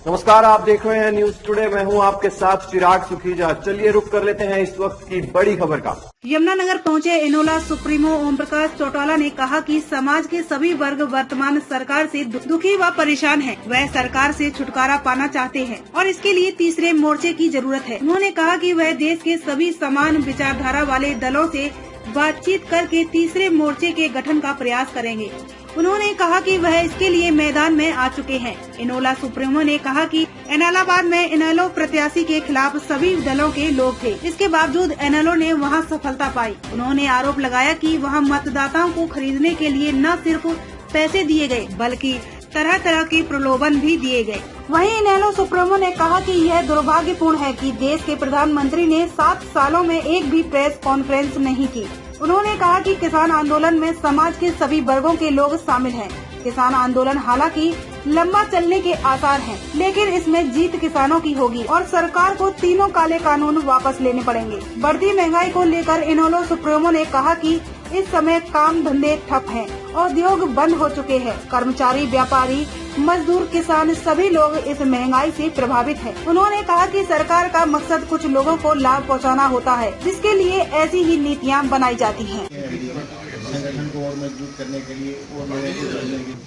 नमस्कार, आप देख रहे हैं न्यूज टुडे। मैं हूं आपके साथ चिराग सुखीजा। चलिए रुक कर लेते हैं इस वक्त की बड़ी खबर का। यमुनानगर पहुंचे इनेलो सुप्रीमो ओम प्रकाश चौटाला ने कहा कि समाज के सभी वर्ग वर्तमान सरकार से दुखी व परेशान हैं। वह सरकार से छुटकारा पाना चाहते हैं और इसके लिए तीसरे मोर्चे की जरूरत है। उन्होंने कहा कि वह देश के सभी समान विचारधारा वाले दलों से बातचीत करके तीसरे मोर्चे के गठन का प्रयास करेंगे। उन्होंने कहा कि वह इसके लिए मैदान में आ चुके हैं। इनेलो सुप्रीमो ने कहा कि एनालाबाद में इनेलो प्रत्याशी के खिलाफ सभी दलों के लोग थे। इसके बावजूद इनेलो ने वहां सफलता पाई। उन्होंने आरोप लगाया कि वहां मतदाताओं को खरीदने के लिए न सिर्फ पैसे दिए गए बल्कि तरह तरह के प्रलोभन भी दिए गए। वहीं इनेलो सुप्रीमो ने कहा कि यह दुर्भाग्यपूर्ण है कि देश के प्रधानमंत्री ने 7 सालों में एक भी प्रेस कॉन्फ्रेंस नहीं की। उन्होंने कहा कि किसान आंदोलन में समाज के सभी वर्गों के लोग शामिल हैं। किसान आंदोलन हालांकि लंबा चलने के आसार हैं, लेकिन इसमें जीत किसानों की होगी और सरकार को तीनों काले कानून वापस लेने पड़ेंगे। बढ़ती महंगाई को लेकर इनेलो सुप्रीमो ने कहा कि इस समय काम धंधे ठप हैं, उद्योग बंद हो चुके हैं। कर्मचारी, व्यापारी, मजदूर, किसान सभी लोग इस महंगाई से प्रभावित हैं। उन्होंने कहा कि सरकार का मकसद कुछ लोगों को लाभ पहुंचाना होता है, जिसके लिए ऐसी ही नीतियां बनाई जाती हैं। संगठन को और मजबूत करने के लिए और लोगों को जोड़ने के लिए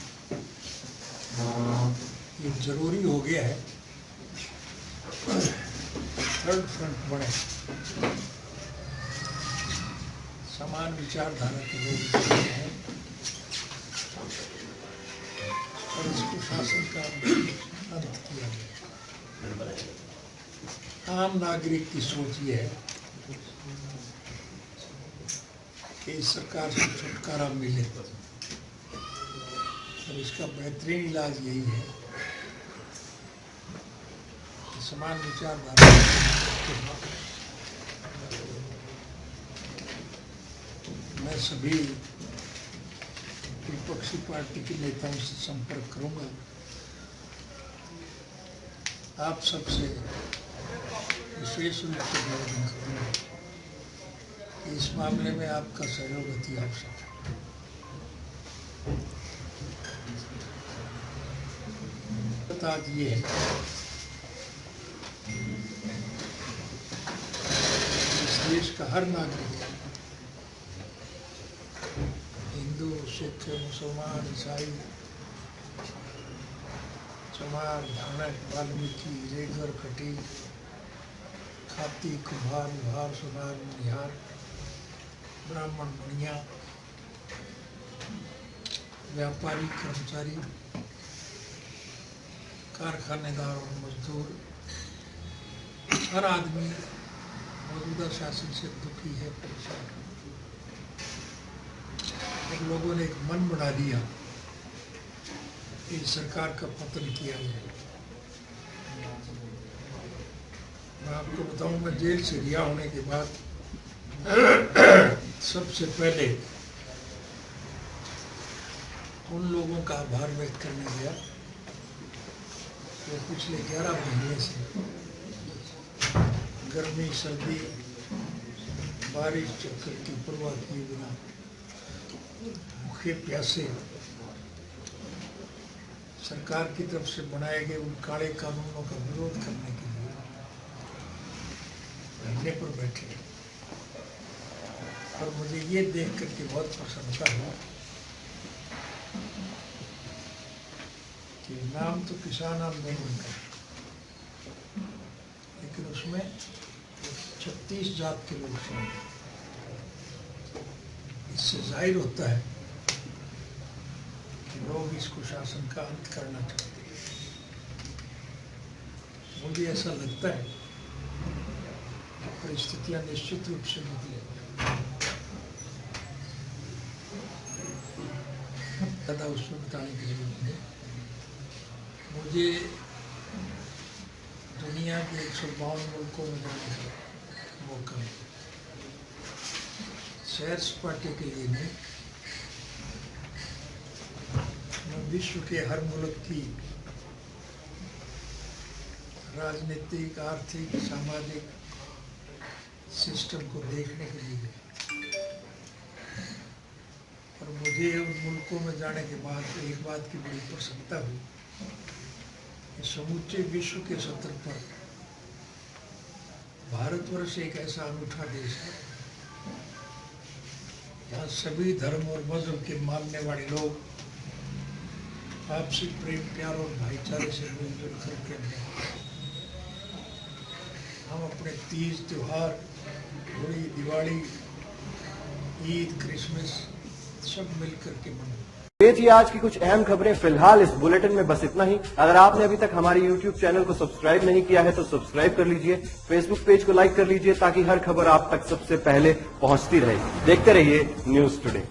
ये जरूरी हो गया है। थर्ड फ्रंट बने, समान विचारधारा के लोग हैं और इसको शासन का अंत किया गया। आम नागरिक की सोच ये है कि इस सरकार से छुटकारा मिले और इसका बेहतरीन इलाज यही है कि समान विचारधारा मैं सभी विपक्षी पार्टी के नेताओं से संपर्क करूंगा। आप सबसे विशेष रूप से निवेदन करूंगा कि इस मामले में आपका सहयोग अति आवश्यक है। आज ये है इस देश का हर नागरिक, हिंदू, सिख, मुसलमान, ईसाई, चमार, धानक, वाल्मीकि, रेगर, खटी, खाती, कुम्हार, लोहार, सोनार, मनिहार, ब्राह्मण, बनिया, व्यापारी, कर्मचारी, कारखानेदार और मजदूर, हर आदमी मौजूदा शासन से दुखी है, परेशान है। और लोगों ने एक मन बना लिया कि सरकार का पतन किया जाए। मैं आपको बताऊं, मैं जेल से रिहा होने के बाद सबसे पहले उन लोगों का आभार व्यक्त करने गया जो पिछले 11 महीने से गर्मी, सर्दी, बारिश, चक्कर की परवाह किए बिना भूखे प्यासे सरकार की तरफ से बनाए गए उन काले कानूनों का विरोध करने के लिए धरने पर बैठे। और मुझे ये देख करके बहुत प्रसन्नता हुआ कि नाम तो किसान आंदोलन का, लेकिन उसमें 36 जात के लोग शामिल। इससे जाहिर होता है कि लोग इसको शासन का अंत करना चाहते हैं। मुझे ऐसा लगता है कि परिस्थितियां निश्चित रूप से बदलेंगी। ज़्यादा उसमें बताने की जरूरत नहीं। मुझे दुनिया के 152 मुल्कों में जाने का मौका मिला। सैर सपाटे के लिए नहीं, मैं विश्व के हर मुल्क की राजनीतिक, आर्थिक, सामाजिक सिस्टम को देखने के लिए गया। और मुझे उन मुल्कों में जाने के बाद एक बात की बड़ी प्रसन्नता हुई समूचे विश्व के स्तर पर भारतवर्ष एक ऐसा अनूठा देश है यहाँ सभी धर्म और मजहब के मानने वाले लोग आपसी प्रेम प्यार और भाईचारे से मिलजुल करके रहते हैं। हम अपने तीज त्योहार, होली, दिवाली, ईद, क्रिसमस सब मिलकर के मनाते हैं। ये थी आज की कुछ अहम खबरें। फिलहाल इस बुलेटिन में बस इतना ही। अगर आपने अभी तक हमारे YouTube चैनल को सब्सक्राइब नहीं किया है तो सब्सक्राइब कर लीजिए, Facebook पेज को लाइक कर लीजिए ताकि हर खबर आप तक सबसे पहले पहुंचती रहे। देखते रहिए न्यूज़ टुडे।